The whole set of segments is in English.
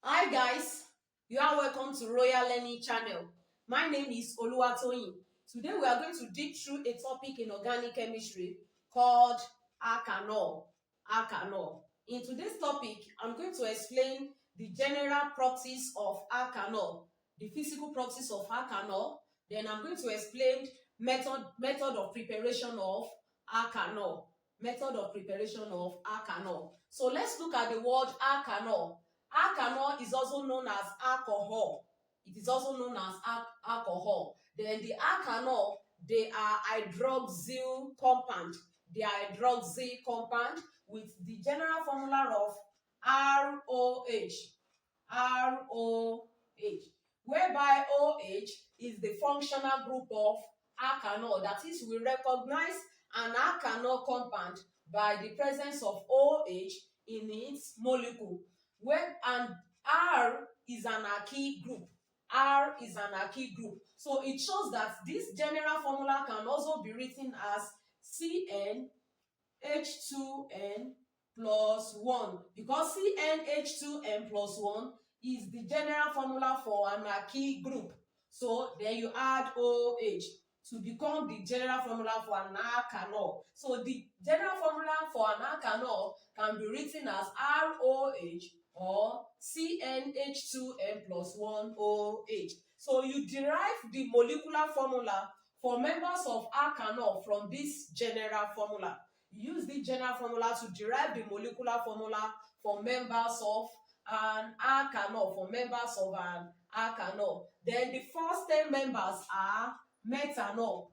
Hi guys, you are welcome to Royal Learning Channel. My name is Oluwatoyin. Today we are going to dig through a topic in organic chemistry called Alkanol. Alkanol. In today's topic, I'm going to explain the general properties of Alkanol, the physical properties of Alkanol. Then I'm going to explain method of preparation of Alkanol. Method of preparation of Alkanol. So let's look at the word Alkanol. Alkanol is also known as alcohol. It is also known as alcohol. Then the alkanol, they are hydroxyl compound. They are hydroxyl compound with the general formula of ROH. ROH. Whereby OH is the functional group of alkanol. That is, we recognize an alkanol compound by the presence of OH in its molecule. And R is an alkyl group. R is an alkyl group. So it shows that this general formula can also be written as CnH2n plus 1, because CnH2n plus 1 is the general formula for an alkyl group. So then you add OH to become the general formula for an alkanol. So the general formula for an alkanol can be written as ROH or CnH2n plus 1 OH. So you derive the molecular formula for members of alkanol from this general formula. You use this general formula to derive the molecular formula for members of an alkanol, Then the first 10 members are methanol.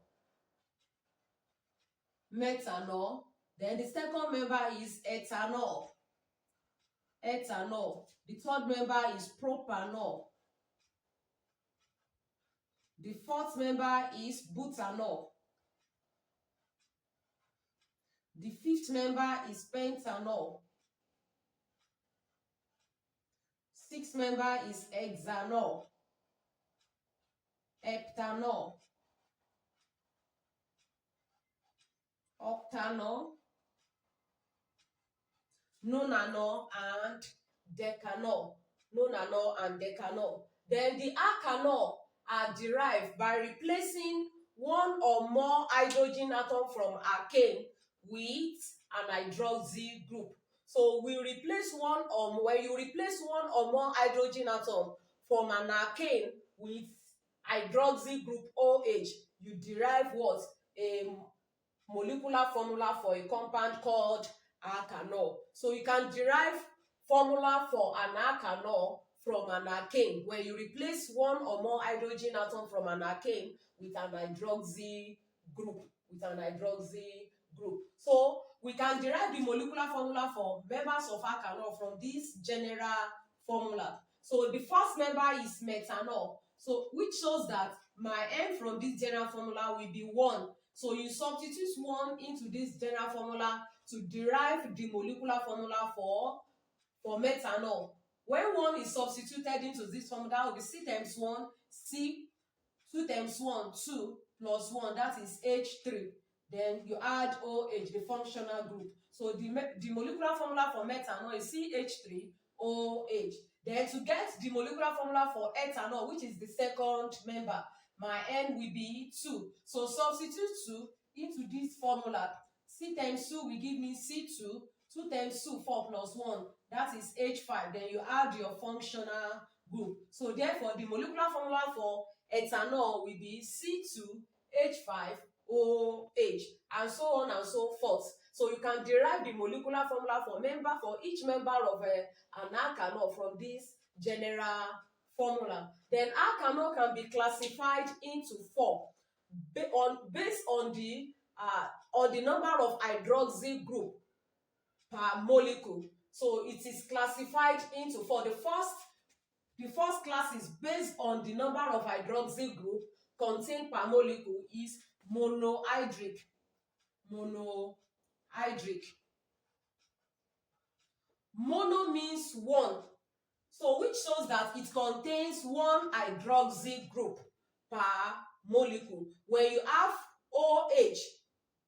Then the second member is ethanol. The third member is propanol. The fourth member is butanol. The fifth member is pentanol. Sixth member is hexanol, heptanol, octanol, nonanol, and decanol. Then the alkanol are derived by replacing one or more hydrogen atom from alkane with an hydroxyl group. So when you replace one or more hydrogen atom from an alkane with hydroxyl group OH, you derive what? A molecular formula for a compound called alkanol. So you can derive formula for an alkanol from an alkane when you replace one or more hydrogen atom from an alkane with an hydroxy group. So we can derive the molecular formula for members of alkanol from this general formula. So the first member is methanol, so which shows that my N from this general formula will be 1. So you substitute 1 into this general formula to derive the molecular formula for methanol. When 1 is substituted into this formula, that will be C times 1, C, 2 times 1, 2, plus 1, that is H3. Then you add OH, the functional group. So the molecular formula for methanol is CH3OH. Then to get the molecular formula for ethanol, which is the second member, my N will be 2. So substitute 2 into this formula. C times 2 will give me C2. 2 times 2, 4 plus 1, that is H5. Then you add your functional group. So therefore, the molecular formula for ethanol will be C2H5OH, and so on and so forth. So you can derive the molecular formula for each member of an alkanol from this general formula. Then alkanol can be classified into 4 based on the number of hydroxyl group per molecule. So it is classified into 4. The first class is based on the number of hydroxyl group contained per molecule is monohydric. Mono means 1, so which shows that it contains 1 hydroxyl group per molecule. When you have OH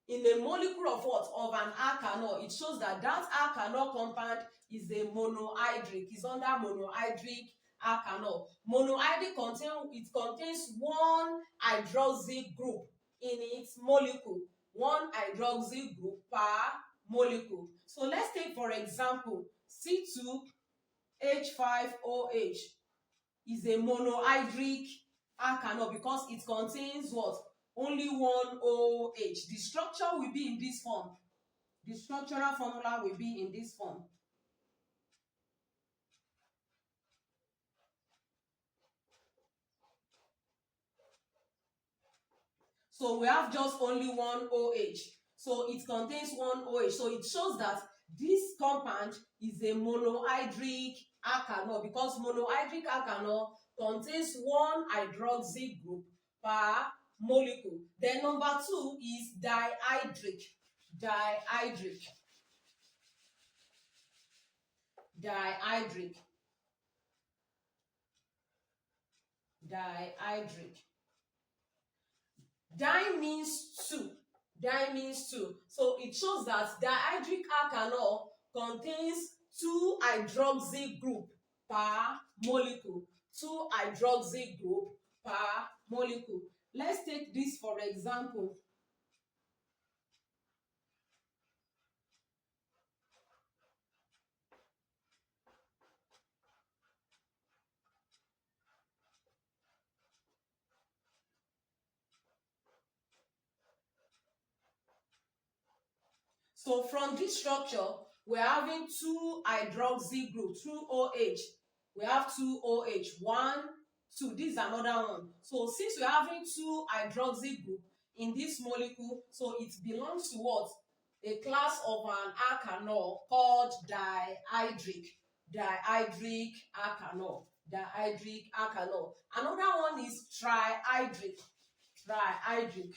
in a molecule of what? Of an alkanol, it shows that alkanol compound is a monohydric. It's under monohydric alkanol. Monohydric contains one hydroxyl group in its molecule, one hydroxyl group per molecule. So let's take for example C2H5OH is a monohydric alkanol because it contains what? Only one OH. The structure will be in this form. The structural formula will be in this form. So we have just only one OH. So it contains one OH. So it shows that this compound is a monohydric alkanol because monohydric alkanol contains one hydroxyl group per molecule. Then number 2 is dihydric. Dihydric. Dihydric. Dihydric. Di means two. Di means two. So it shows that dihydric alkanol contains two hydroxyl group per molecule. Two hydroxyl group per molecule. Let's take this for example. So from this structure, we're having two hydroxyl groups, two OH. We have two OH, 1, 2. This is another one. So since we're having two hydroxyl group in this molecule, so it belongs to what? A class of an alkanol called dihydric. Dihydric alkanol. Dihydric alkanol. Another one is trihydric. Trihydric.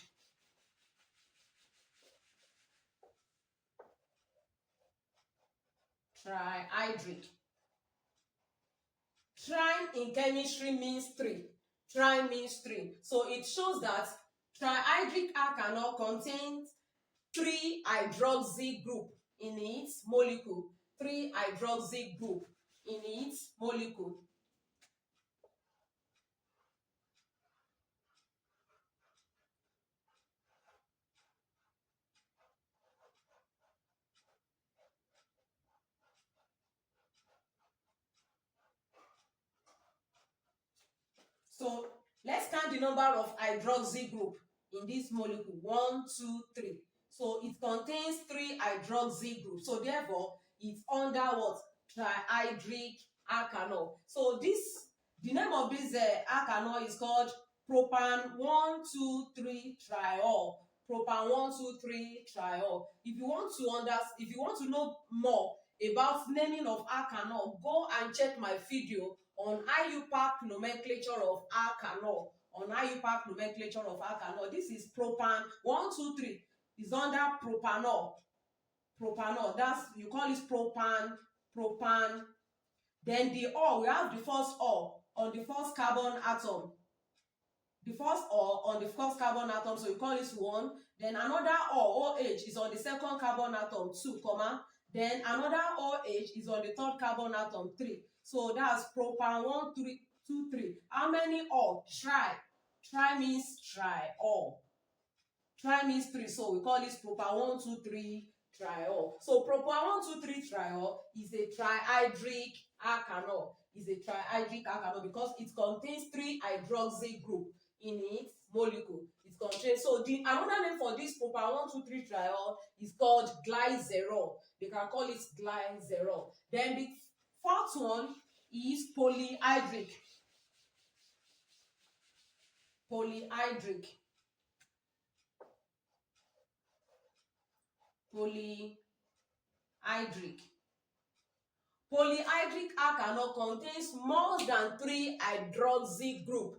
Trihydric. Tri in chemistry means 3. Tri means 3. So it shows that trihydric alkanol contains 3 hydroxyl group in its molecule. 3 hydroxyl group in its molecule. So let's count the number of hydroxyl group in this molecule. 1, 2, 3. So it contains 3 hydroxyl groups. So therefore, it's under what? Trihydric alkanol. So the name of this alkanol is called propan 1, 2, 3 triol. Propan 1, 2, 3 triol. If you want to know more about naming of alkanol, go and check my video on IUPAC nomenclature of alkanol. On IUPAC nomenclature of alkanol. This is propan 1, 2, 3. Is under propanol. Propanol. That's, you call it propan. Then the O, we have the first O on the first carbon atom. The first O on the first carbon atom, so you call it 1. Then another O, OH, is on the second carbon atom, 2, comma. Then another OH is on the third carbon atom, 3. So that's propan 1, 3, 2, 3. How many O? Tri. Tri means triol. Tri means 3. So we call this propan 1, 2, 3 triol. So propan 1, 2, 3 triol is a trihydric alkanol. Is a trihydric alkanol because it contains 3 hydroxyl group in its molecule. It contains, so another name for this propan 1, 2, 3 triol is called glycerol. They can call it glycerol. Then the fourth one is polyhydric. Polyhydric. Polyhydric. Polyhydric alkanol contains more than 3 hydroxyl group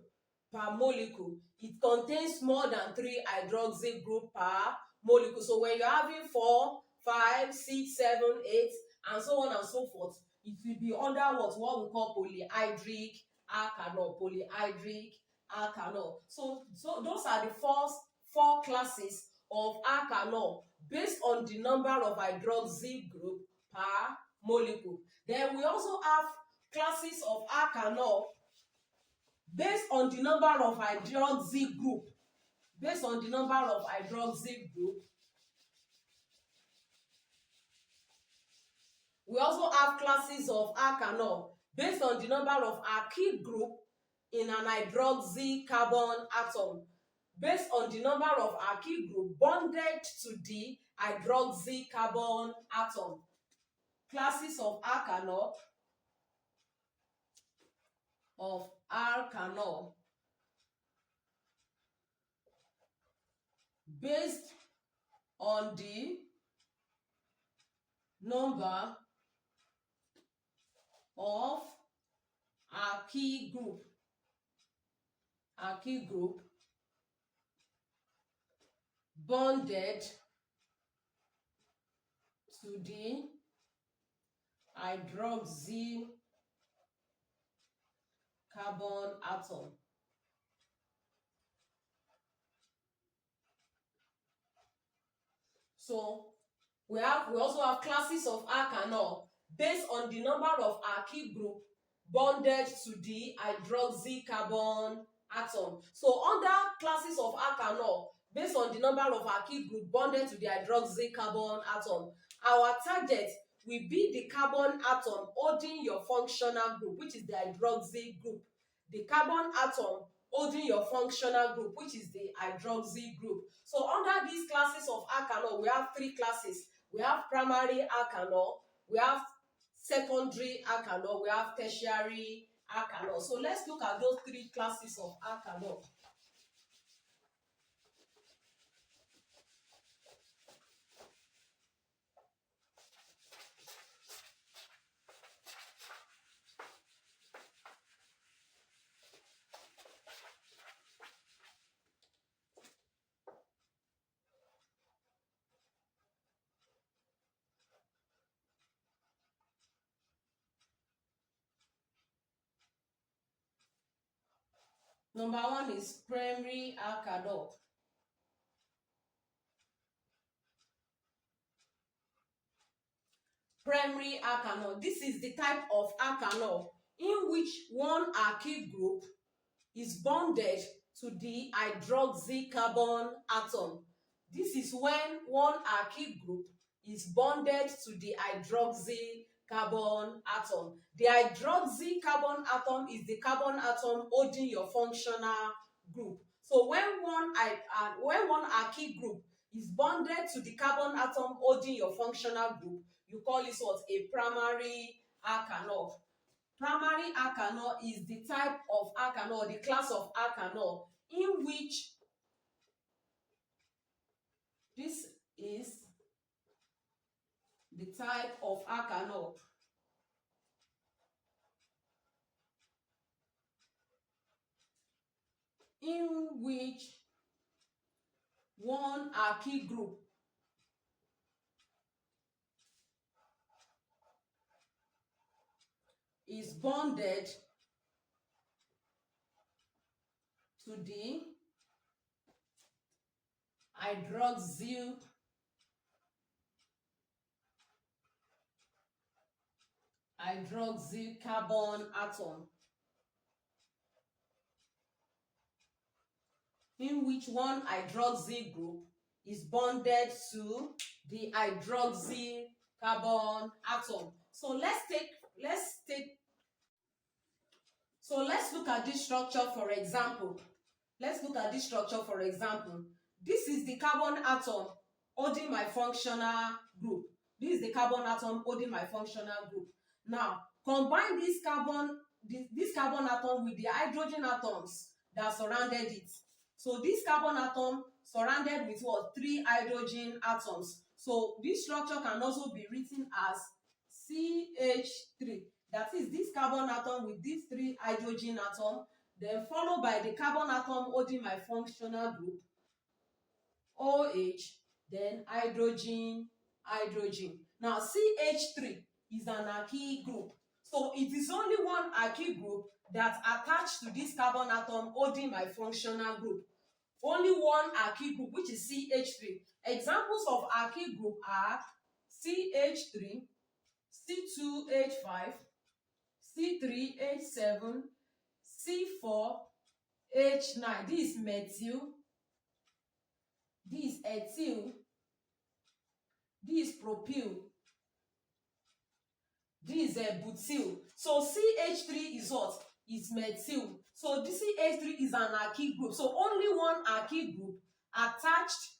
per molecule. It contains more than 3 hydroxyl group per molecule. So when you're having 4, 5, 6, 7, 8, and so on and so forth, it will be under what we call polyhydric alkanol. Polyhydric alkanol. So those are the first 4 classes of alkanol based on the number of hydroxyl group per molecule. Then we also have classes of alkanol based on the number of hydroxy group. Based on the number of hydroxy group. We also have classes of alkanol based on the number of alkyl group in an hydroxy carbon atom. Based on the number of alkyl group bonded to the hydroxy carbon atom. Classes of alkanol based on the number of alkyl group bonded to the hydroxy carbon atom. So we also have classes of alkanol based on the number of alkyl group bonded to the hydroxy carbon atom. So under classes of alkanol based on the number of alkyl group bonded to the hydroxy carbon atom, our target will be the carbon atom holding your functional group, which is the hydroxy group. The carbon atom holding your functional group, which is the hydroxy group. So under these classes of alkanol, we have three classes. We have primary alkanol, we have secondary alkanol, we have tertiary alkanol. So let's look at those three classes of alkanol. Number one is primary alkanol. Primary alkanol. This is the type of alkanol in which one alkyl group is bonded to the hydroxy carbon atom. This is when one alkyl group is bonded to the hydroxy carbon atom. The hydroxy carbon atom is the carbon atom holding your functional group. So when one alkyl group is bonded to the carbon atom holding your functional group, you call it what? A primary alkanol. Primary alkanol is the type of alkanol, the class of alkanol in which this is the type of alkanol in which one alkyl group is bonded to the hydroxy carbon atom, in which one hydroxy group is bonded to the hydroxy carbon atom. So let's look at this structure for example. This is the carbon atom holding my functional group. Now, combine this carbon atom with the hydrogen atoms that surrounded it. So this carbon atom surrounded with what? 3 hydrogen atoms. So this structure can also be written as CH3. That is this carbon atom with these 3 hydrogen atoms, then followed by the carbon atom holding my functional group, OH, then hydrogen. Now CH3 is an alkyl group. So it is only one alkyl group that attached to this carbon atom holding my functional group. Only one alkyl group, which is CH3. Examples of alkyl group are CH3, C2H5, C3H7, C4H9. This is methyl, this is ethyl, this is propyl, this is butyl. So CH3 is what? Is methyl. So this CH3 is an alkyl group. So only one alkyl group attached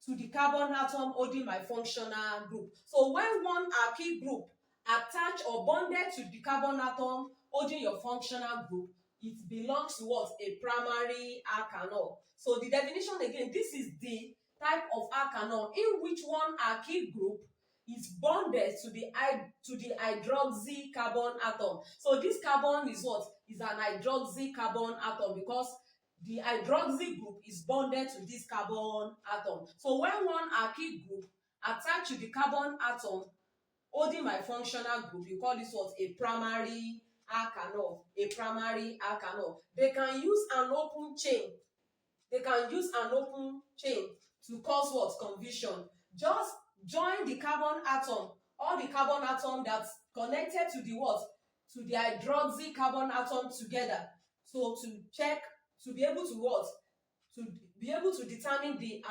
to the carbon atom holding my functional group. So when one alkyl group attached or bonded to the carbon atom holding your functional group, it belongs to what? A primary alkanol. So the definition again, this is the type of alkanol in which one alkyl group is bonded to the hydroxy carbon atom. So this carbon is what? Is an hydroxy carbon atom because the hydroxy group is bonded to this carbon atom. So when one alkyl group attached to the carbon atom holding my functional group, you call this what? A primary alkanol. A primary alkanol. They can use an open chain. They can use an open chain to cause what? Confusion. Just join the carbon atom, all the carbon atom that's connected to the what? To the hydroxy carbon atom together. So to check, to be able to what? To be able to determine the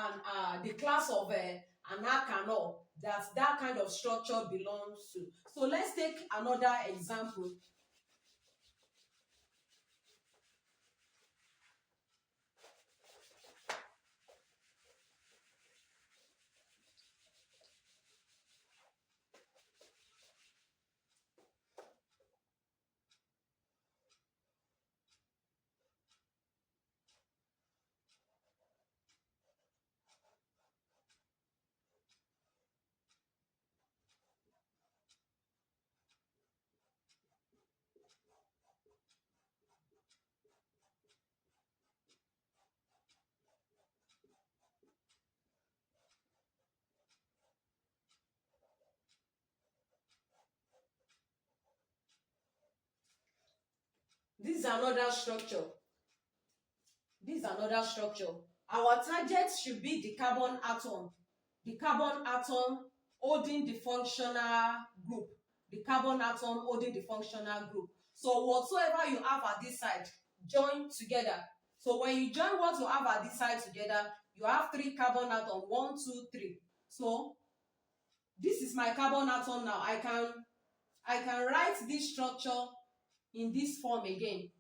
class of an alkanol that kind of structure belongs to. So let's take another example. This is another structure. This is another structure. Our target should be the carbon atom. The carbon atom holding the functional group. The carbon atom holding the functional group. So whatsoever you have at this side, join together. So when you join what you have at this side together, you have three carbon atoms. 1, 2, 3. So this is my carbon atom now. I can write this structure in this form again.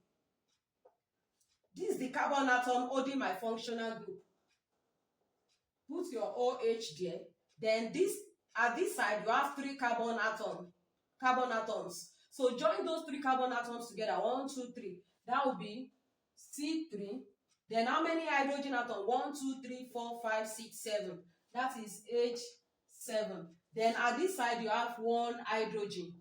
This is the carbon atom holding my functional group. Put your OH there. Then this, at this side, you have three carbon atoms. So join those three carbon atoms together. 1, 2, 3. That will be C3. Then how many hydrogen atoms? 1, 2, 3, 4, 5, 6, 7. That is H7. Then at this side, you have one hydrogen.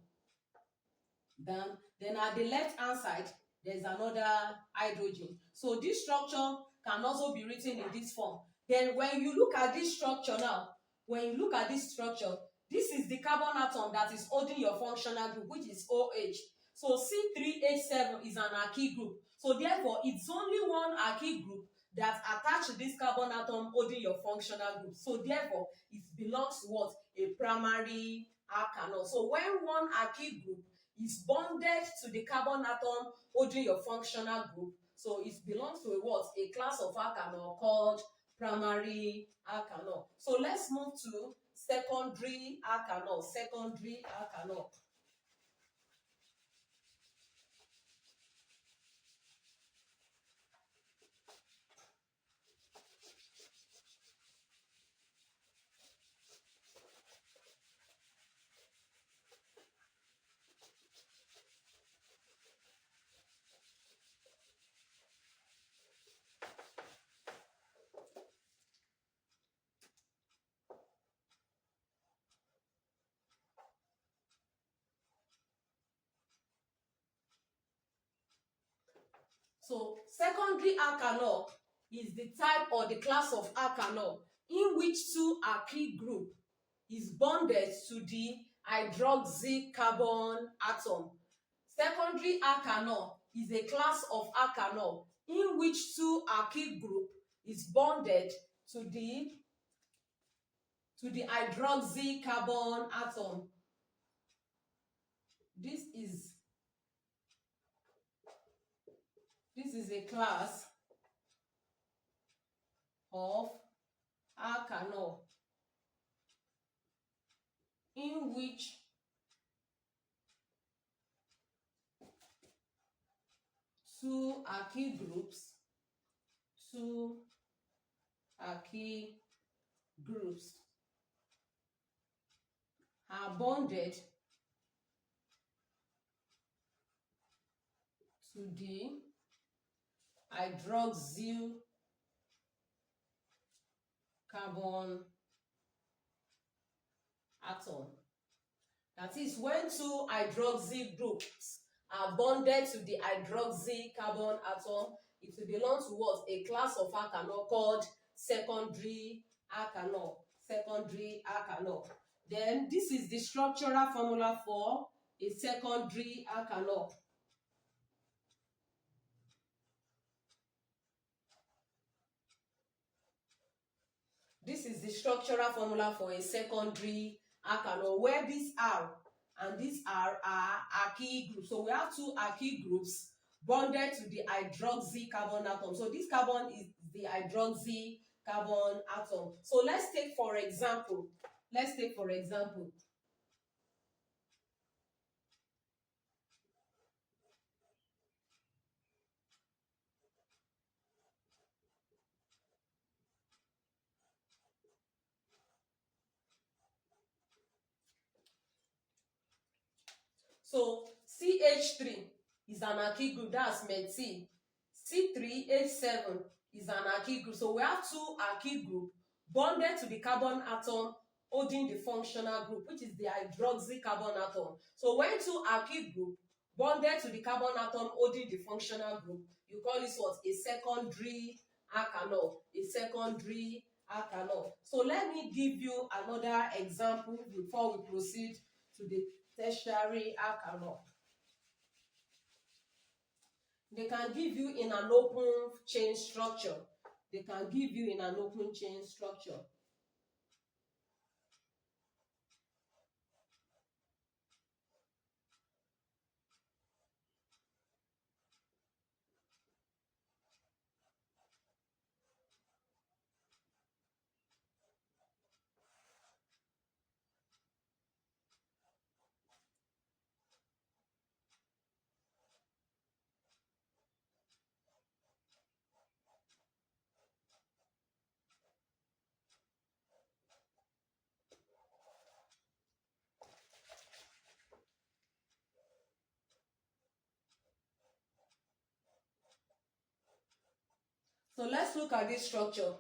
Then at the left hand side, there's another hydrogen. So this structure can also be written in this form. Then when you look at this structure now, this is the carbon atom that is holding your functional group, which is OH. So C3H7 is an alkyl group. So therefore, it's only one alkyl group that attached to this carbon atom holding your functional group. So therefore, it belongs to what? A primary alkanol. So when one alkyl group is bonded to the carbon atom holding your functional group, so it belongs to a what? A class of alkanol called primary alkanol. So let's move to secondary alkanol. Secondary alkanol. So secondary alkanol is the type or the class of alkanol in which two alkyl group is bonded to the hydroxy carbon atom. Secondary alkanol is a class of alkanol in which two alkyl group is bonded to the hydroxy carbon atom. This is a class of alkanol in which two alkyl groups are bonded to the hydroxyl carbon atom. That is, when two hydroxyl groups are bonded to the hydroxy carbon atom, it will belong to what? A class of alkanol called secondary alkanol. Secondary alkanol. Then this is the structural formula for a secondary alkanol. This is the structural formula for a secondary alkanol, where this R and this R are alkyl groups. So we have two alkyl groups bonded to the hydroxy carbon atom. So this carbon is the hydroxy carbon atom. So let's take for example. So CH3 is an alkyl group, that's methyl. C3H7 is an alkyl group. So we have two alkyl groups bonded to the carbon atom holding the functional group, which is the hydroxy carbon atom. So when two alkyl groups bonded to the carbon atom holding the functional group, you call this what? A secondary alkanol. A secondary alkanol. So let me give you another example before we proceed to the tertiary alkanol. They can give you in an open chain structure. So let's look at this structure.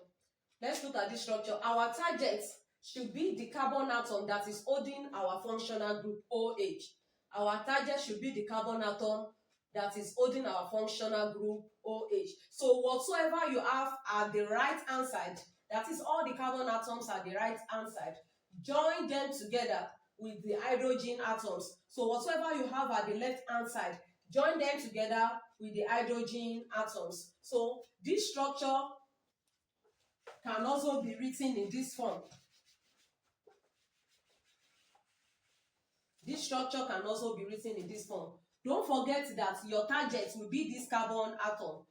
Our target should be the carbon atom that is holding our functional group OH. Our target should be the carbon atom that is holding our functional group OH. So whatsoever you have at the right hand side, that is all the carbon atoms at the right hand side, join them together with the hydrogen atoms. So whatsoever you have at the left hand side, join them together with the hydrogen atoms. So this structure can also be written in this form. Don't forget that your target will be this carbon atom.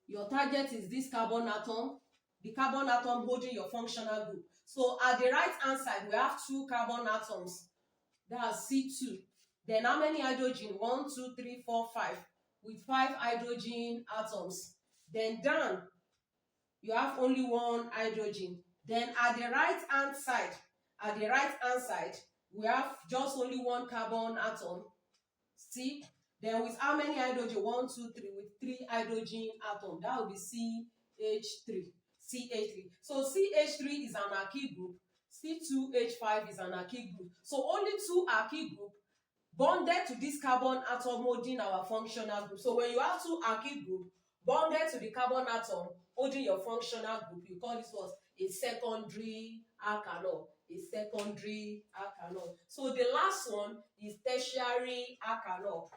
Your target is this carbon atom, the carbon atom holding your functional group. So at the right hand side, we have two carbon atoms. That's C2. Then how many hydrogen? 1, 2, 3, 4, 5. With 5 hydrogen atoms. Then down, you have only 1 hydrogen. Then at the right hand side, we have just only 1 carbon atom. See? Then with how many hydrogen? 1, 2, 3. With 3 hydrogen atom. That will be CH3. So CH3 is an alkyl group. C2H5 is an alkyl group. So only 2 alkyl group bonded to this carbon atom holding our functional group. So when you have 2 alkyl group bonded to the carbon atom holding your functional group, you call this what? A secondary alkanol. So the last one is tertiary alkanol.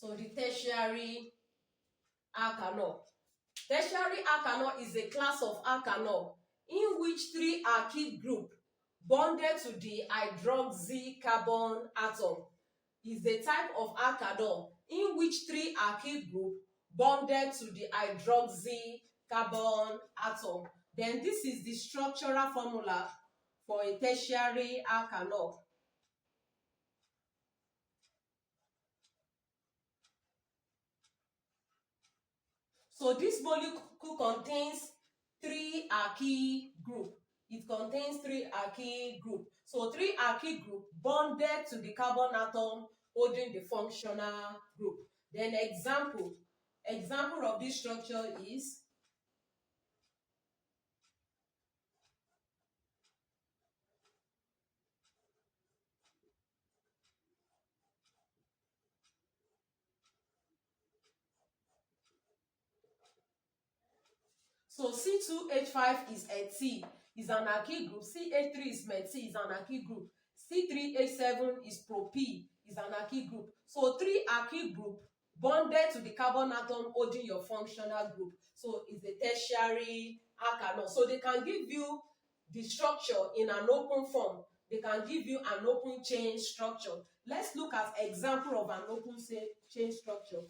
So the tertiary alkanol. Tertiary alkanol is a class of alkanol in which three alkyl group bonded to the hydroxy carbon atom. Is a type of alkanol in which three alkyl group bonded to the hydroxy carbon atom. Then this is the structural formula for a tertiary alkanol. So this molecule contains three alkyl group. It contains three alkyl group. So three alkyl group bonded to the carbon atom holding the functional group. Then example of this structure is so C2H5 is eth, is an alkyl group. CH3 is met, is an alkyl group. C3H7 is prop, is an alkyl group. So three alkyl group bonded to the carbon atom holding your functional group. So it's a tertiary alkanol. So they can give you the structure in an open form. They can give you an open chain structure. Let's look at example of an open chain structure.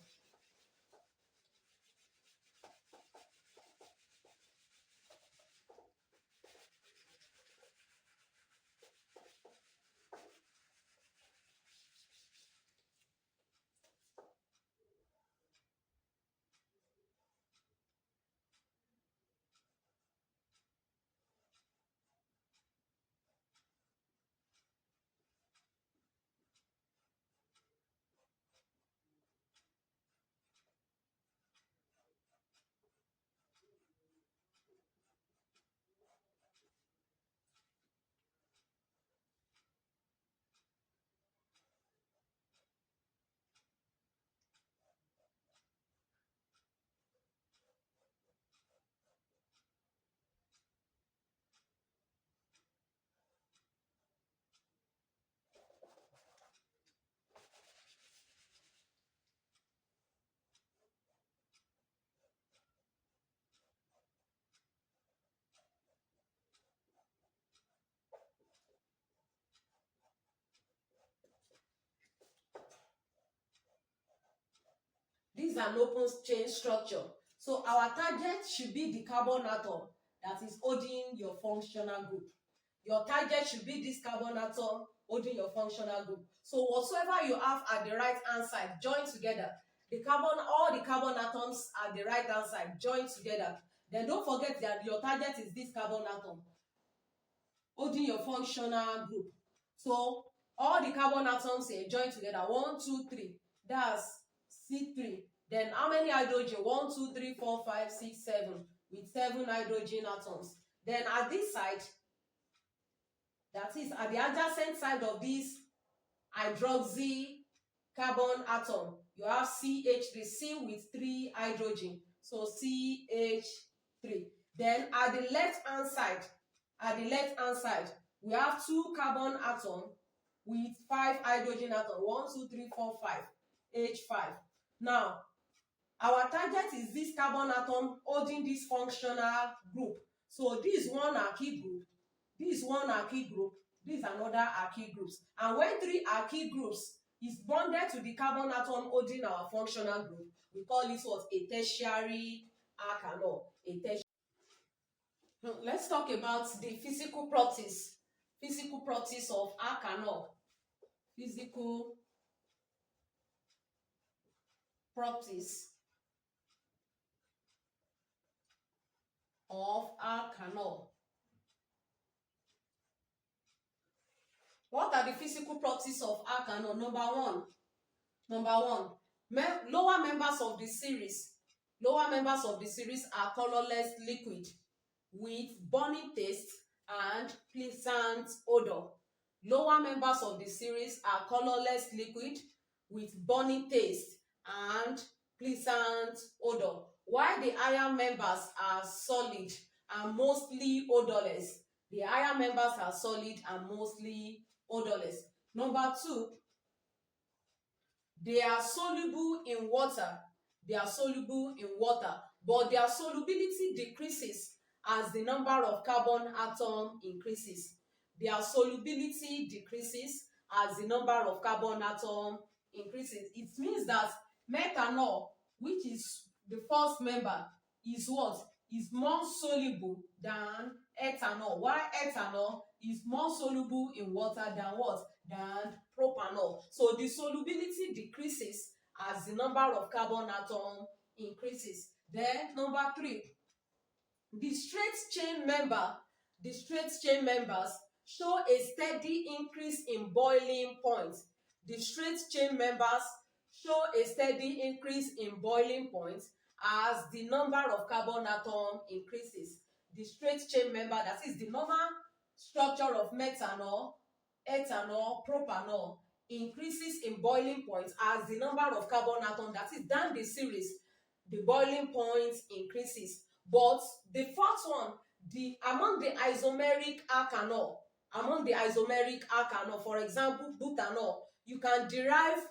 This is an open chain structure. So our target should be the carbon atom that is holding your functional group. Your target should be this carbon atom holding your functional group. So whatsoever you have at the right hand side, join together. All the carbon atoms at the right hand side, join together. Then don't forget that your target is this carbon atom holding your functional group. So all the carbon atoms here join together. 1, 2, 3. That's C3. Then how many hydrogen? 1, 2, 3, 4, 5, 6, 7. With 7 hydrogen atoms. Then at this side, that is at the adjacent side of this hydroxy carbon atom, you have CH3, C with 3 hydrogen. So CH3. Then at the left hand side, we have 2 carbon atom with 5 hydrogen atom. 1, 2, 3, 4, 5. H5. Now, our target is this carbon atom holding this functional group. So this is one alkyl group, this is one alkyl group, this is another alkyl group. And when 3 alkyl groups is bonded to the carbon atom holding our functional group, we call this what? A tertiary alkanol. Let's talk about the physical properties of alkanol. Physical properties of alkanol. What are the physical properties of alkanol? Number one, lower members of the series are colorless liquid with burning taste and pleasant odor. Lower members of the series are colorless liquid with burning taste and pleasant odor, while the higher members are solid and mostly odorless. The higher members are solid and mostly odorless. Number 2, They are soluble in water. They are soluble in water, but their solubility decreases as the number of carbon atom increases. Their solubility decreases as the number of carbon atom increases. It means that methanol, which is the first member, is what? Is more soluble than ethanol, while ethanol is more soluble in water than what? Than propanol. So the solubility decreases as the number of carbon atom increases. Then number 3, the straight chain members show a steady increase in boiling point. The straight chain members show a steady increase in boiling point as the number of carbon atom increases. The straight chain member, that is the normal structure of methanol, ethanol, propanol, increases in boiling point as the number of carbon atom, that is down the series, the boiling point increases. But the fourth one, among the isomeric alkanol, for example butanol, you can derive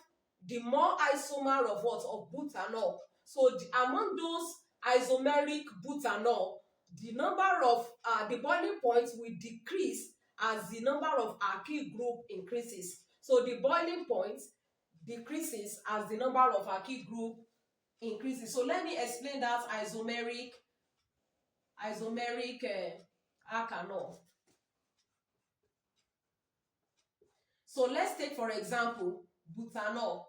the more isomer of what? Of butanol. So among those isomeric butanol, the number of the boiling point will decrease as the number of alkyl group increases. So the boiling point decreases as the number of alkyl group increases. So let me explain that isomeric alkanol. So let's take for example butanol.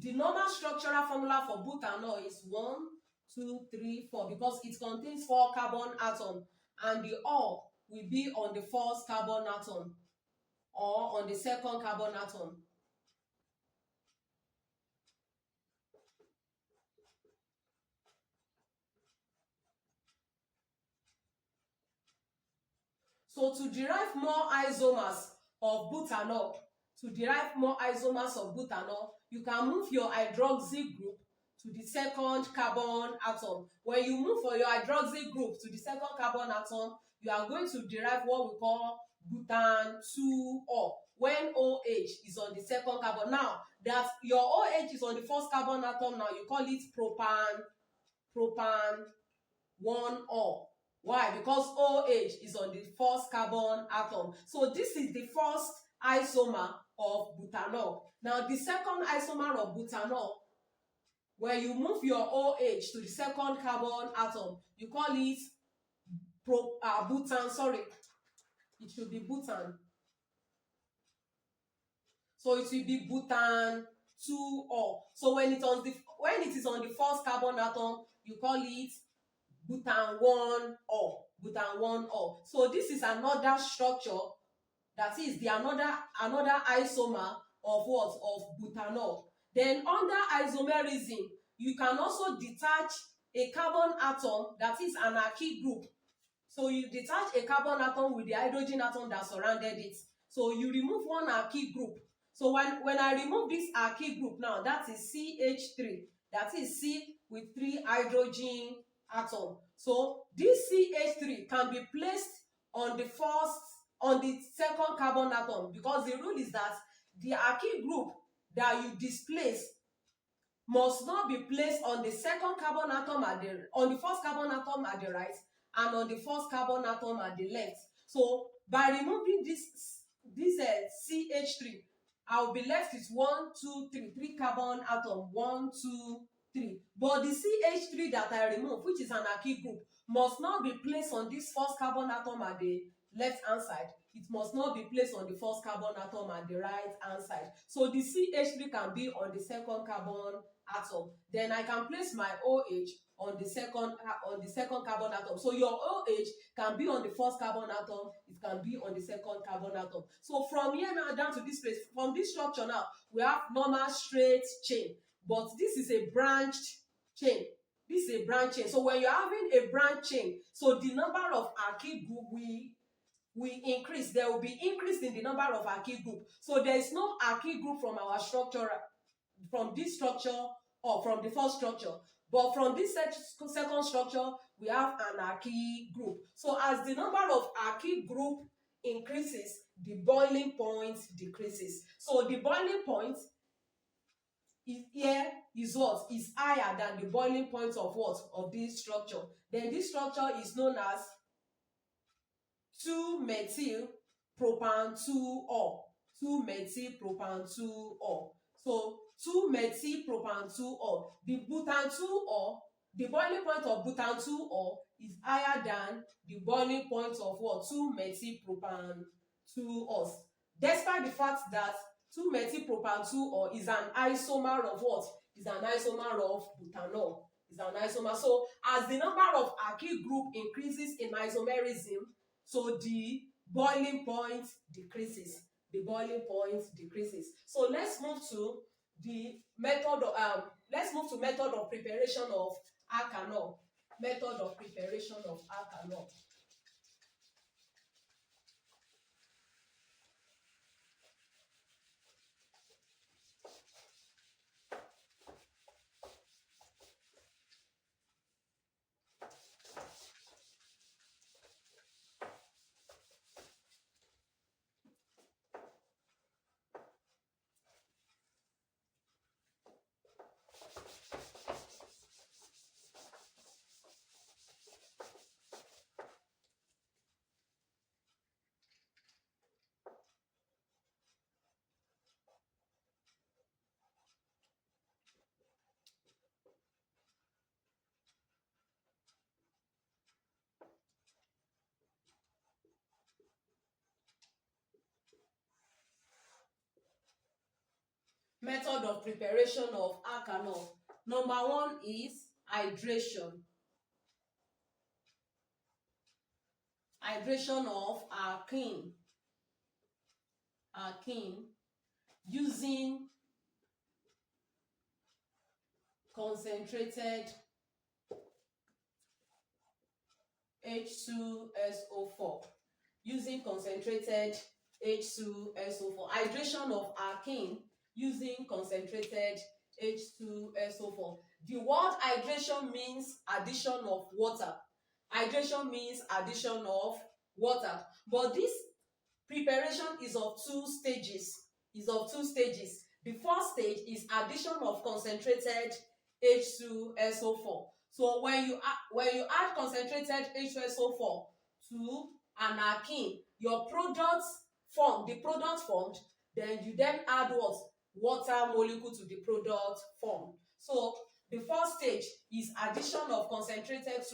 The normal structural formula for butanol is 1, 2, 3, 4 because it contains 4 carbon atoms, and the O will be on the first carbon atom or on the second carbon atom. So to derive more isomers of butanol, you can move your hydroxy group to the second carbon atom. When you move for your hydroxy group to the second carbon atom, you are going to derive what we call butan 2O when OH is on the second carbon. Now that your OH is on the first carbon atom, now you call it propan 1O. Why? Because OH is on the first carbon atom. So this is the first isomer of butanol. Now the second isomer of butanol, when you move your OH to the second carbon atom, you call it butan. Sorry, it should be butan. So it will be butan 2O. So when it is on the first carbon atom, you call it butan 1O. So this is another structure, that is the another isomer of what? Of butanol. Then under isomerism, you can also detach a carbon atom, that is an alkyl group. So you detach a carbon atom with the hydrogen atom that surrounded it. So you remove one alkyl group. So when I remove this alkyl group now, that is CH3, that is C with 3 hydrogen atom. So this CH3 can be placed on the second carbon atom, because the rule is that the alkyl group that you displace must not be placed on the second carbon atom on the first carbon atom at the right and on the first carbon atom at the left. So by removing this CH3, I will be left with 1, 2, 3, 3 carbon atom, 1, 2, 3. But the CH3 that I remove, which is an alkyl group, must not be placed on this first carbon atom at the left hand side. It must not be placed on the first carbon atom at the right hand side. So the CH3 can be on the second carbon atom. Then I can place my OH on the second carbon atom. So your OH can be on the first carbon atom, it can be on the second carbon atom. So from here now down to this place, from this structure now, we have normal straight chain, but this is a branched chain. This is a branch chain. So when you're having a branch chain, so the number of alkyl group will increase. There will be increase in the number of alkyl group. So there is no alkyl group from our structure, from this structure or from the first structure. But from this second structure, we have an alkyl group. So as the number of alkyl group increases, the boiling point decreases. So the boiling point is here is what? Is higher than the boiling point of what? Of this structure. Then this structure is known as 2-methyl-propan-2-ol. 2-methyl-propan-2-ol. So 2-methyl-propan-2-ol. The butan-2-ol, the boiling point of butan-2-ol is higher than the boiling point of what? 2-methyl-propan-2-ol. Despite the fact that 2-methyl-propan-2-ol is an isomer of what? Is an isomer of butanol. Is an isomer. So as the number of alkyl group increases in isomerism, so the boiling point decreases. The boiling point decreases. So let's move to the method of method of preparation of Alkanol. Method of preparation of Alkanol. Method of preparation of Alkanol. Number one is hydration. Hydration of alkene. Using concentrated H2SO4. Using concentrated H2SO4. Hydration of alkene using concentrated H2SO4. The word hydration means addition of water. Hydration means addition of water. But this preparation is of two stages. The first stage is addition of concentrated H2SO4. So when you add concentrated H2SO4 to an alkene, your product formed, then you add what? Water molecule to the product formed. So the first stage is addition of concentrated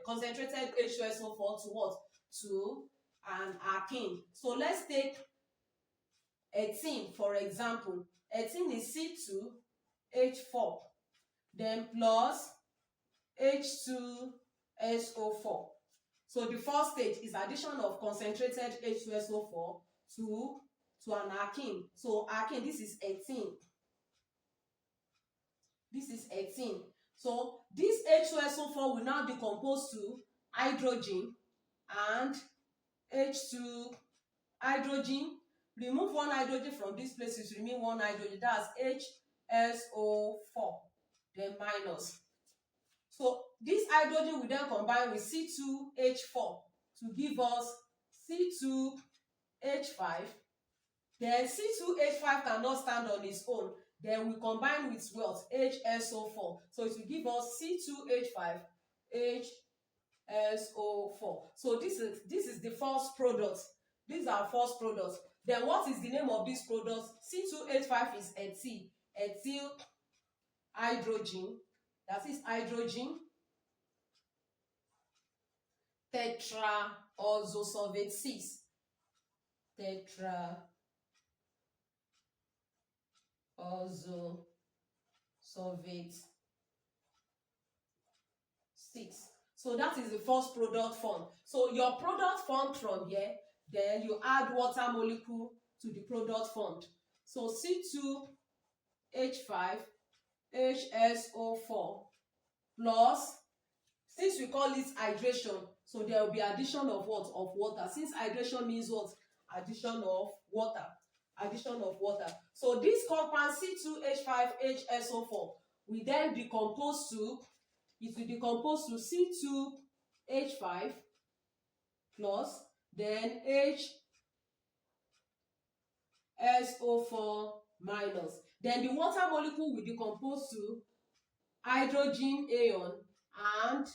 H2SO4 to what? To an alkene. So let's take ethene for example. Ethene is C2H4 then plus H2SO4. So the first stage is addition of concentrated H2SO4 to an alkene. So alkene, this is ethene. So this H2SO4 will now decompose to hydrogen and H2 hydrogen. Remove one hydrogen from this place, it remain one hydrogen. That's HSO4 then minus. So this hydrogen will then combine with C2H4 to give us C2H5. Then C2H5 cannot stand on its own. Then we combine with what? HSO4. So it will give us C2H5 HSO4. So this is the first product. These are first products. Then what is the name of this product? C2H5 is ethyl hydrogen. That is hydrogen tetraoxosulfate 6. Tetraoxosulfate 6. So that is the first product formed. So your product formed from here, then you add water molecule to the product formed. So C2H5 HSO4 plus, since we call it hydration, so there will be addition of what? Of water. Since hydration means what? Addition of water. So this compound C2H5 HSO4 will then decompose to, C2H5 plus then SO4 minus. Then the water molecule will decompose to hydrogen ion and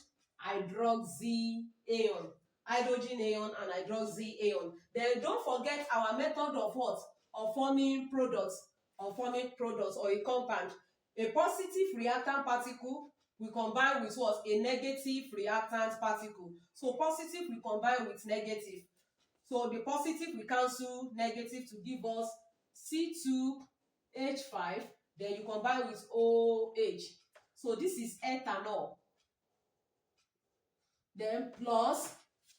hydroxy ion. Hydrogen ion and hydroxy ion. Then don't forget our method of what? Of forming products. Or a compound. A positive reactant particle will combine with what? A negative reactant particle. So positive will combine with negative. So the positive will cancel negative to give us C2H5. Then you combine with OH. So this is ethanol. Then plus,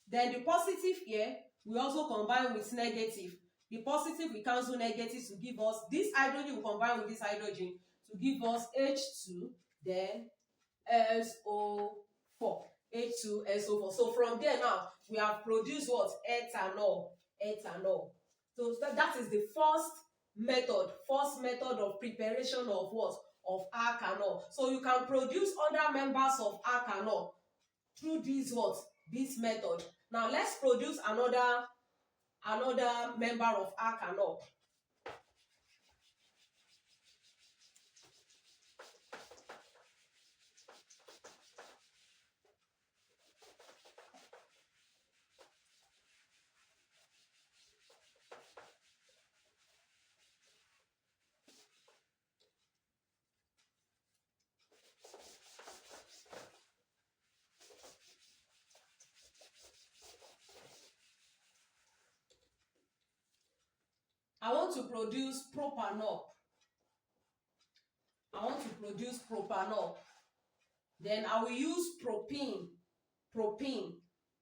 then the positive here will also combine with negative. The positive will cancel negative to give us, this hydrogen will combine with this hydrogen to give us H2, then SO4. H2SO4. So from there now, we have produced what? Ethanol. So that is the first method of preparation of what? Of alkanol. So you can produce other members of alkanol through this what? This method. Now let's produce another member of alkanol. I want to produce propanol. Then I will use propene.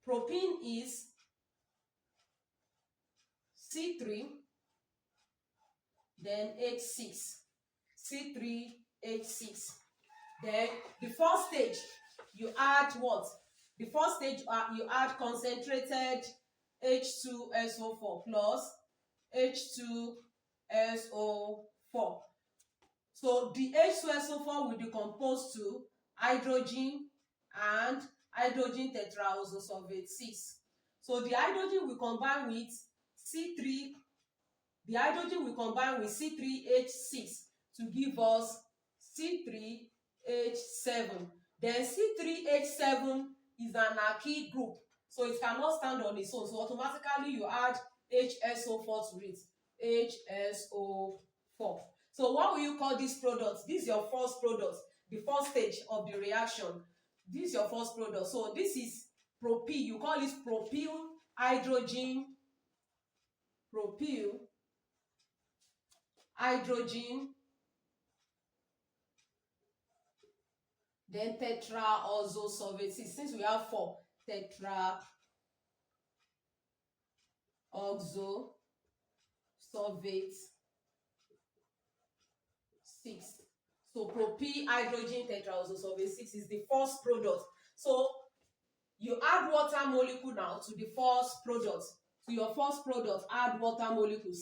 Propene is C3, then H6. C3H6. Then the first stage, you add what? The first stage, you add concentrated H2SO4 plus H2SO4. So the H2SO4 will decompose to hydrogen and hydrogen tetraoxosulfate 6. So the hydrogen will combine with C3. The hydrogen will combine with C3H6 to give us C3H7. Then C3H7 is an alkyl group, so it cannot stand on its own. So automatically you add HSO4 to it. HSO4. So what will you call this product? This is your first product, the first stage of the reaction. This is your first product. So this is propyl. You call it propyl hydrogen. Then tetraoxosulfate 6. Since we have 4, tetraoxosulfate 6. So propyl hydrogen tetraoxosulfate 6 is the first product. So you add water molecule now to the first product. To your first product, add water molecule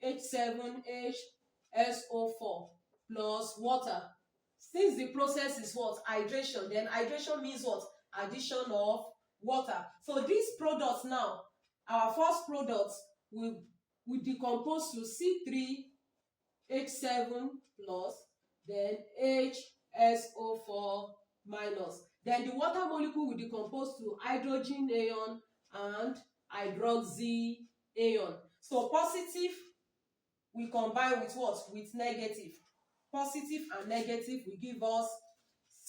C3H7HSO4 plus water. Since the process is what? Hydration. Then hydration means what? Addition of water. So these products now, our first product will decompose to C3H7 plus, then HSO4 minus. Then the water molecule will decompose to hydrogen ion and hydroxy ion. So positive we combine with what? With negative. Positive and negative will give us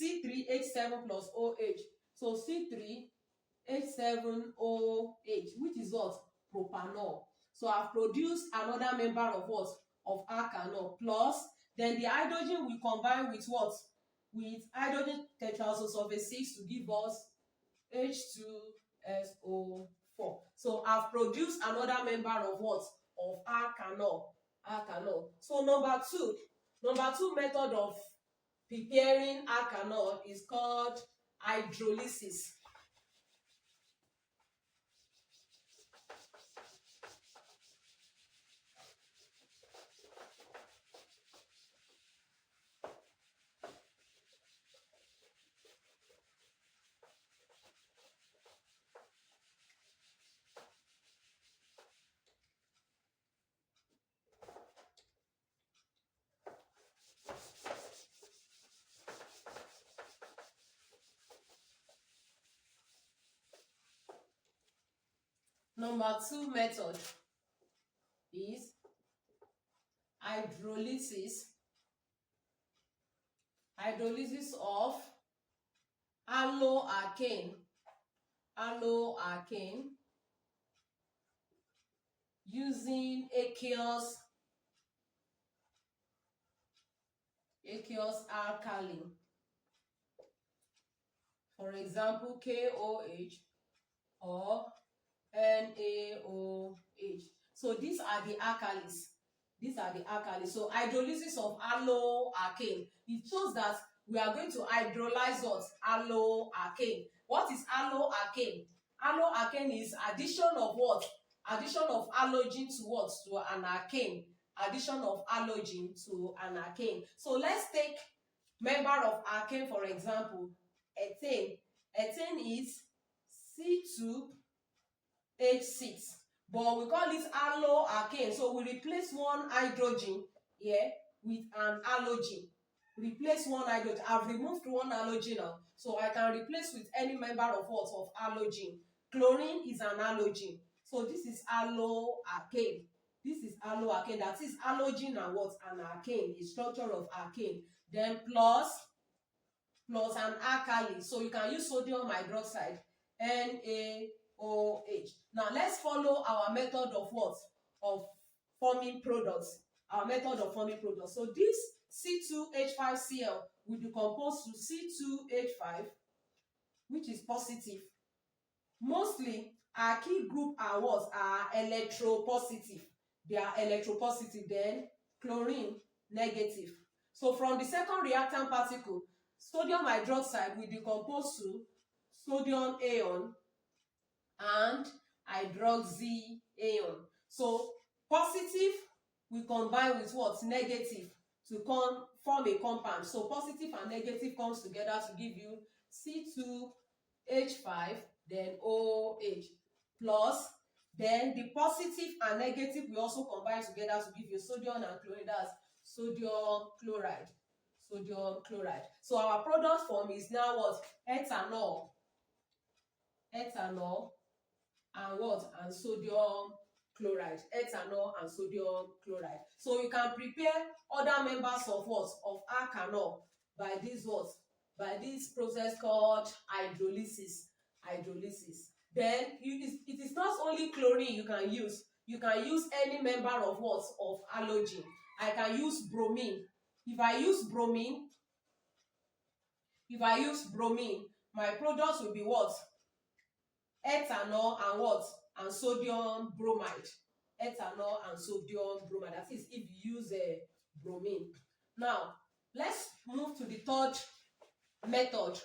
C3H7 plus OH. So C3H7OH, which is what? Propanol. So I've produced another member of what? Of alkanol. Plus, then the hydrogen will combine with what? With hydrogen tetraoxosulfate 6 to give us H2SO4. So I've produced another member of what? Of alkanol. So number two method of preparing alkanol is called hydrolysis. Number 2 method is hydrolysis. Hydrolysis of alloalkane. Alloalkane using aqueous alkali. For example, KOH or NaOH. So these are the alkalis. These are the alkalis. So hydrolysis of alloalkane. It shows that we are going to hydrolyze what? Alloalkane. What is alloalkane? Alloalkane is addition of what? Addition of halogen to what? To an alkane. Addition of halogen to an alkane. So let's take member of alkane for example. Ethane. Ethane is C2H6, but we call it alloalkane. So we replace one hydrogen here with an halogen. Replace one hydrogen. I've removed one halogen now, so I can replace with any member of what? Of halogen. Chlorine is an halogen. So this is alloalkane. This is alloalkane. That is halogen and what? An alkane. The structure of alkane. Then plus an alkali. So you can use sodium hydroxide, NaOH. Now let's follow our method of what? Of forming products. Our method of forming products. So this C2H5Cl will decompose to C2H5, which is positive. Mostly our key group are what? Are electropositive. They are electropositive. Then chlorine, negative. So from the second reactant particle, sodium hydroxide will decompose to sodium ion and hydroxy ion. So positive will combine with what? Negative to form a compound. So positive and negative comes together to give you C2H5, then OH, plus then the positive and negative will also combine together to give you sodium and chlorine. That's sodium chloride. Sodium chloride. So our product form is now what? Ethanol. Ethanol and what? And sodium chloride. Ethanol and sodium chloride. So you can prepare other members of what? Of alkanol by this what? By this process called hydrolysis. Hydrolysis. Then it is not only chlorine you can use. You can use any member of what? Of halogen. I can use bromine. If I use bromine, my product will be what? Ethanol and what? And sodium bromide. Ethanol and sodium bromide. That is if you use bromine. Now, let's move to the third method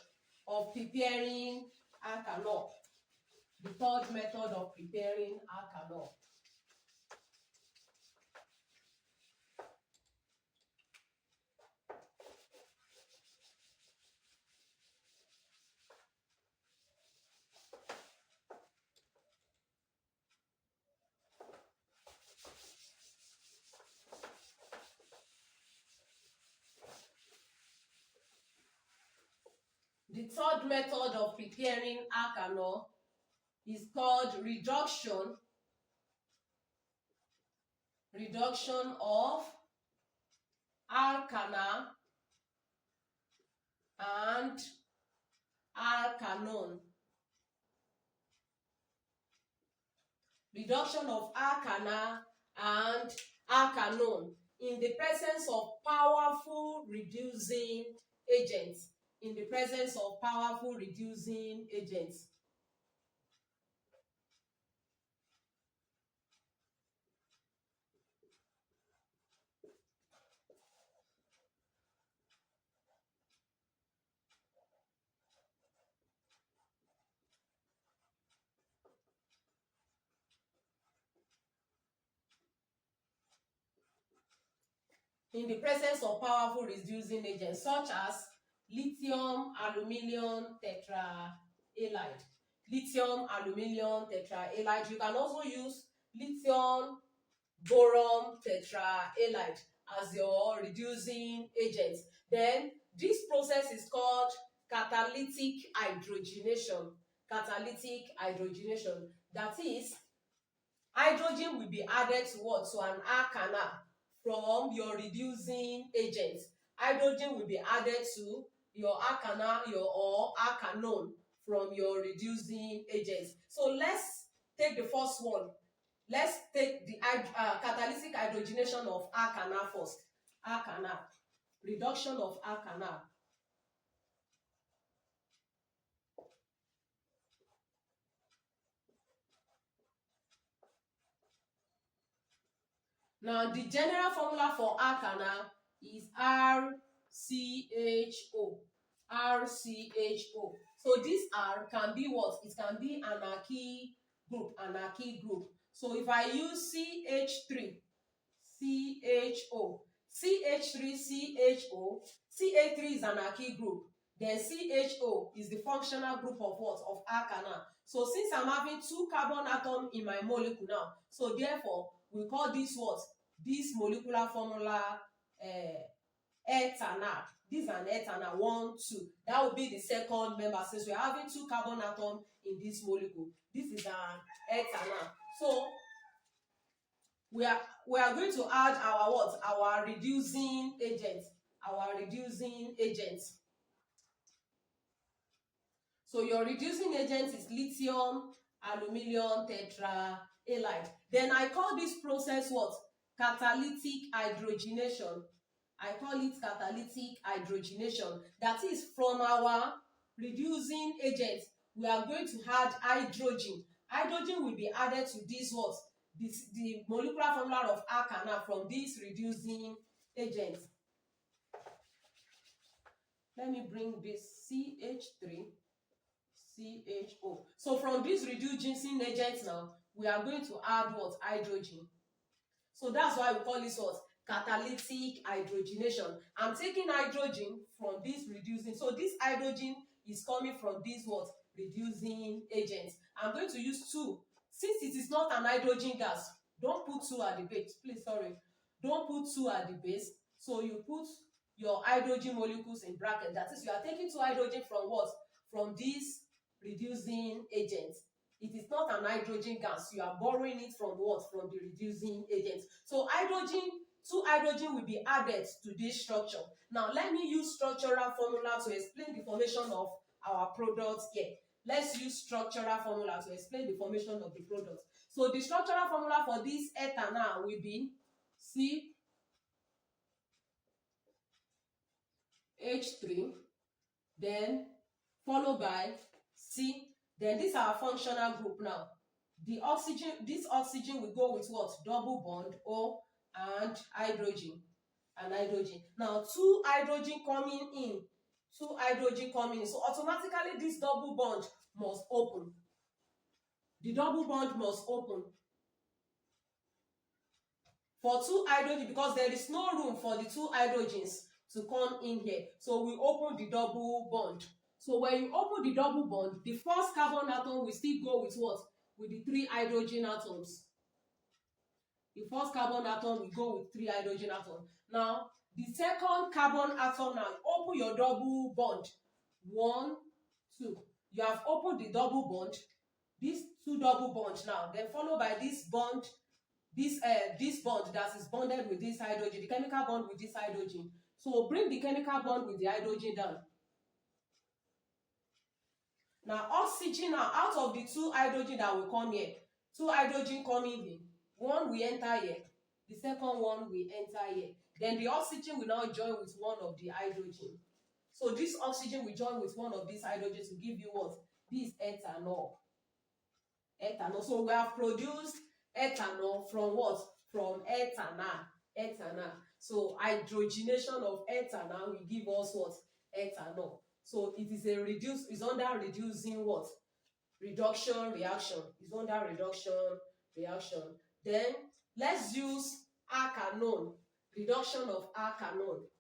of preparing alkanol. The third method of preparing alkanol. The third method of preparing alkanol is called reduction of alkana and alkanone. Reduction of alkana and alkanone in the presence of powerful reducing agents. In the presence of powerful reducing agents. In the presence of powerful reducing agents such as lithium aluminium tetrahalide. Lithium aluminium tetrahalide. You can also use lithium boron tetrahalide as your reducing agent. Then this process is called catalytic hydrogenation. Catalytic hydrogenation. That is, hydrogen will be added to what? To an alkanol from your reducing agent. Hydrogen will be added to your alkanol or alkanol from your reducing agent. So let's take the first one. Let's take the catalytic hydrogenation of alkanol first. Alkanol, reduction of alkanol. Now, the general formula for alkanol is RCHO. RCHO. So this R can be what? It can be an alkyl group, an alkyl group. So if I use CH3, CHO, CH3, CHO, CH3 is an alkyl group. Then CHO is the functional group of what? Of alkanol. So since I'm having two carbon atoms in my molecule now, so therefore we call this what? This molecular formula ethanol. This is an ethanol, 1, 2. That would be the second member since we're having two carbon atoms in this molecule. This is an ethanol. So we are going to add our what? Our reducing agent. Our reducing agent. So your reducing agent is lithium aluminum tetrahalide. Then I call this process what? Catalytic hydrogenation. I call it catalytic hydrogenation. That is, from our reducing agent, we are going to add hydrogen. Hydrogen will be added to this what? The molecular formula of alkanol from this reducing agent. Let me bring this CH3. CHO. So from this reducing agent now, we are going to add what? Hydrogen. So that's why we call this what? Catalytic hydrogenation. I'm taking hydrogen from this reducing. So this hydrogen is coming from this what? Reducing agent. I'm going to use 2. Since it is not an hydrogen gas, don't put 2 at the base. Please, sorry. Don't put 2 at the base. So you put your hydrogen molecules in bracket. That is, you are taking 2 hydrogen from what? From this reducing agent. It is not an hydrogen gas. You are borrowing it from what? From the reducing agent. So hydrogen, 2 hydrogen will be added to this structure. Now let me use structural formula to explain the formation of our product here. Let's use structural formula to explain the formation of the product. So the structural formula for this ethanol will be CH3, then followed by C. Then this is our functional group now. The oxygen, this oxygen will go with what? Double bond O and hydrogen. And hydrogen. Now 2 hydrogen coming in. 2 hydrogen coming in. So automatically this double bond must open. The double bond must open. For 2 hydrogen, because there is no room for the 2 hydrogens to come in here. So we open the double bond. So when you open the double bond, the first carbon atom will still go with what? With the 3 hydrogen atoms. The first carbon atom will go with 3 hydrogen atoms. Now, the second carbon atom now, open your double bond. 1, 2. You have opened the double bond. These 2 double bonds now. Then followed by this bond. This bond that is bonded with this hydrogen. The chemical bond with this hydrogen. So bring the chemical bond with the hydrogen down. Now oxygen, now out of the 2 hydrogen that will come here, 2 hydrogen coming in, 1 will enter here, the second one will enter here. Then the oxygen will now join with 1 of the hydrogen. So this oxygen will join with 1 of these hydrogen to give you what? This ethanol. Ethanol. So we have produced ethanol from what? From ethanol. Ethanol. So hydrogenation of ethanol will give us what? Ethanol. So it is is under reducing what? Reduction reaction. It's under reduction reaction. Then let's use alkanol. Reduction of alkanol.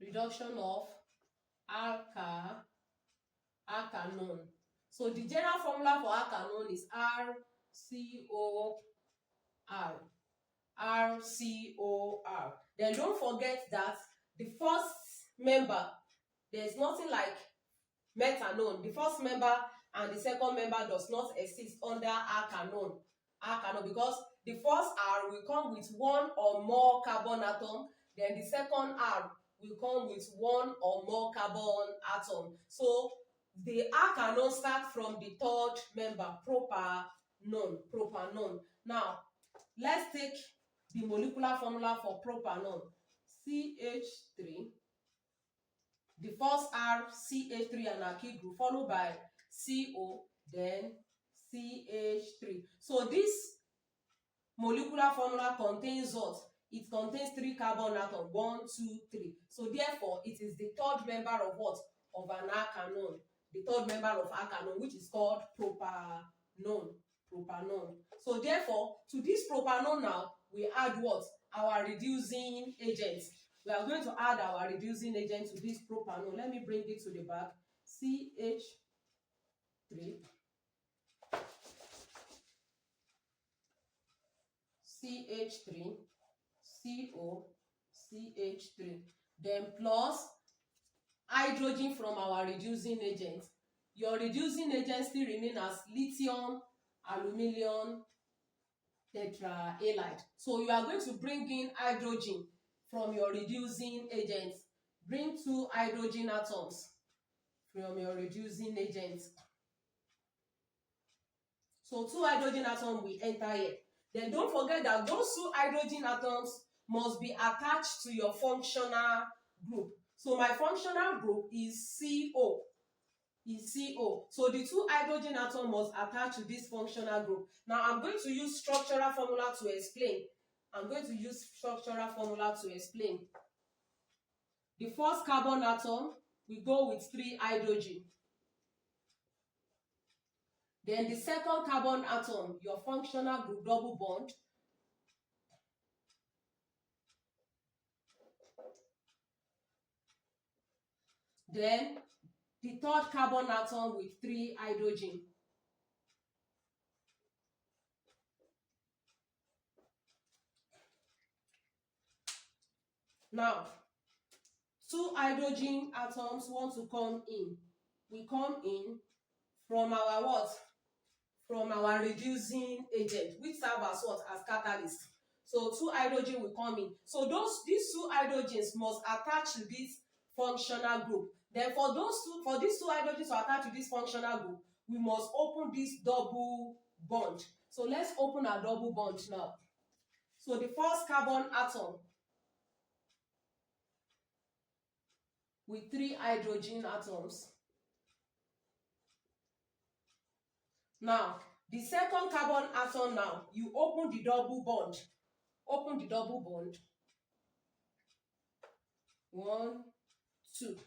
reduction of alkanol. So the general formula for alkanol is RCOR. Then don't forget that the first member, there's nothing like methanol. The first member and the second member does not exist under alkanol. Because the first R will come with one or more carbon atom, then the second R will come with one or more carbon atom. So the alkanol start from the third member, propanol. Now let's take the molecular formula for propanol. CH3, the first R, CH3 and alkyl group, followed by CO, then CH3. So this molecular formula contains what? It contains 3 carbon atoms, 1, 2, 3. So therefore, it is the third member of what? Of an alkanol. The third member of alkanol, which is called propanol. So therefore, to this propanol now, we add what? Our reducing agent. We are going to add our reducing agent to this propanol. Let me bring it to the back. CH3. CH3, CO, CH3, then plus hydrogen from our reducing agent. Your reducing agent still remain as lithium, aluminium, tetrahalide. So you are going to bring in hydrogen from your reducing agent. Bring 2 hydrogen atoms from your reducing agent. So 2 hydrogen atoms will enter here. Then don't forget that those 2 hydrogen atoms must be attached to your functional group. So my functional group is CO. So the 2 hydrogen atoms must attach to this functional group. Now I'm going to use structural formula to explain. The first carbon atom, we go with 3 hydrogen. Then the second carbon atom, your functional group, double bond. Then the third carbon atom with 3 hydrogen. Now, 2 hydrogen atoms want to come in. We come in from our what? From our reducing agent, which serve as what? As catalyst. So 2 hydrogen will come in. So these 2 hydrogens must attach to this functional group. Then for these 2 hydrogens to attach to this functional group, we must open this double bond. So let's open our double bond now. So the first carbon atom with 3 hydrogen atoms. Now, the second carbon atom now, you open the double bond. Open the double bond. 1, 2.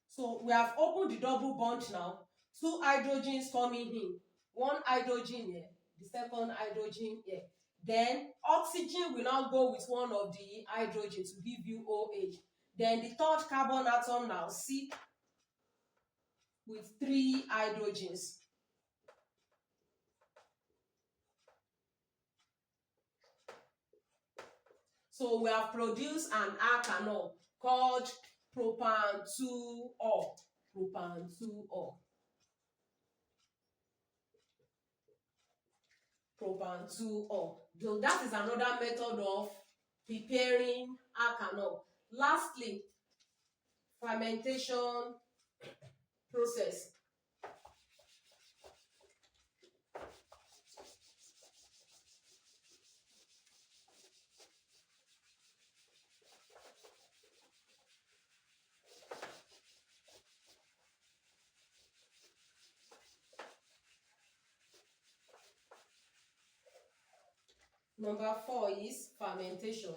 So we have opened the double bond now. 2 hydrogens coming in. 1 hydrogen here, the second hydrogen here. Then oxygen will now go with one of the hydrogens to give you OH. Then the third carbon atom now, C, with 3 hydrogens. So we have produced an alkanol called propan-2-O. Propan-2-O. Propan-2-O. So that is another method of preparing alkanol. Lastly, fermentation process. Number 4 is fermentation.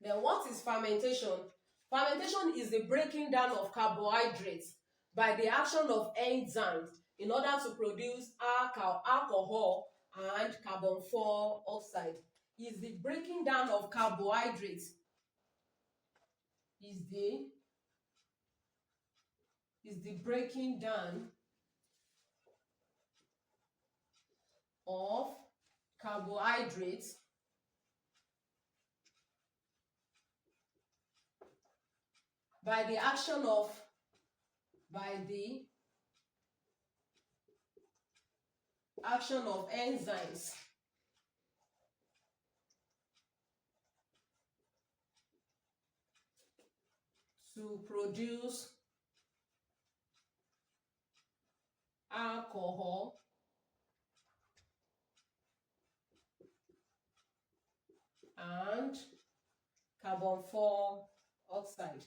Then what is fermentation? Fermentation is the breaking down of carbohydrates by the action of enzymes in order to produce alcohol and carbon 4 oxide. Is the breaking down of carbohydrates is the breaking down of carbohydrates by the action of enzymes to produce alcohol and carbon 4 oxide.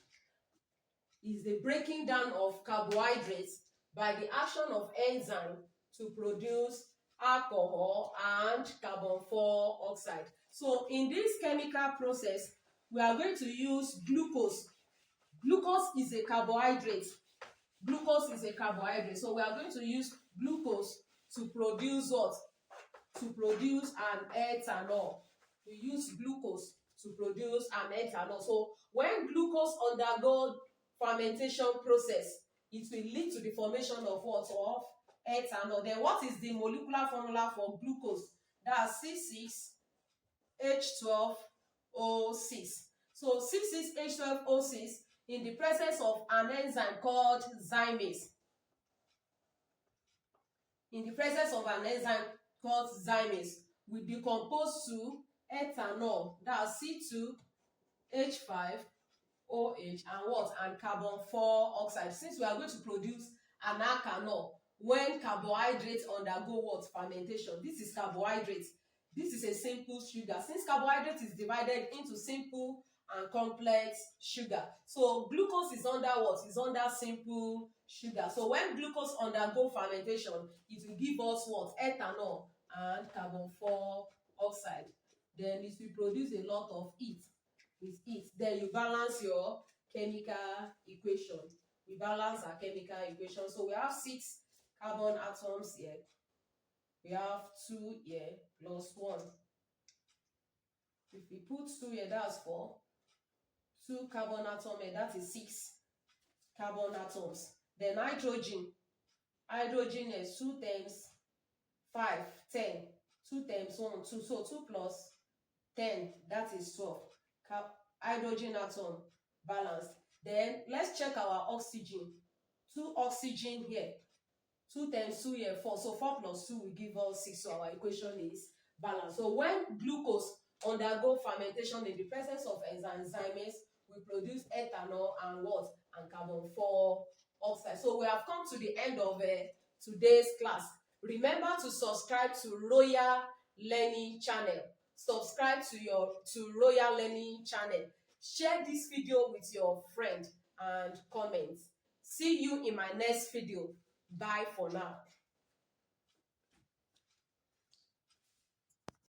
Is the breaking down of carbohydrates by the action of enzyme to produce alcohol and carbon 4 oxide. So in this chemical process, we are going to use glucose. Glucose is a carbohydrate. So we are going to use glucose to produce what? To produce an ethanol. We use glucose to produce an ethanol. So when glucose undergoes fermentation process, it will lead to the formation of what? Of ethanol. Then what is the molecular formula for glucose? That's C6H12O6. So C6H12O6 in the presence of an enzyme called zymase. Will decompose to ethanol. That's C2H5OH and what? And carbon 4 oxide. Since we are going to produce an alkanol when carbohydrates undergo what? Fermentation. This is carbohydrates. This is a simple sugar. Since carbohydrate is divided into simple and complex sugar, so glucose is under what? Is under simple sugar. So when glucose undergo fermentation, it will give us what? Ethanol and carbon 4 oxide. Then it will produce a lot of heat. With it, then you balance your chemical equation. We balance our chemical equation. So we have 6 carbon atoms here. We have 2 here plus 1. If we put 2 here, that's 4. 2 carbon atoms here, that is 6 carbon atoms. Then hydrogen is 2 times 5, 10. 2 times 1, 2. So 2 plus 10, that is 12. Hydrogen atom balanced. Then let's check our oxygen. 2 oxygen here. 2 times 2 here, 4. So 4 plus 2 will give us 6. So our equation is balanced. So when glucose undergo fermentation in the presence of enzymes, we produce ethanol and what? And carbon 4 oxide. So we have come to the end of today's class. Remember to subscribe to Royal Learning Channel. Subscribe to Royal Learning Channel. Share this video with your friend and comment. See you in my next video. Bye for now.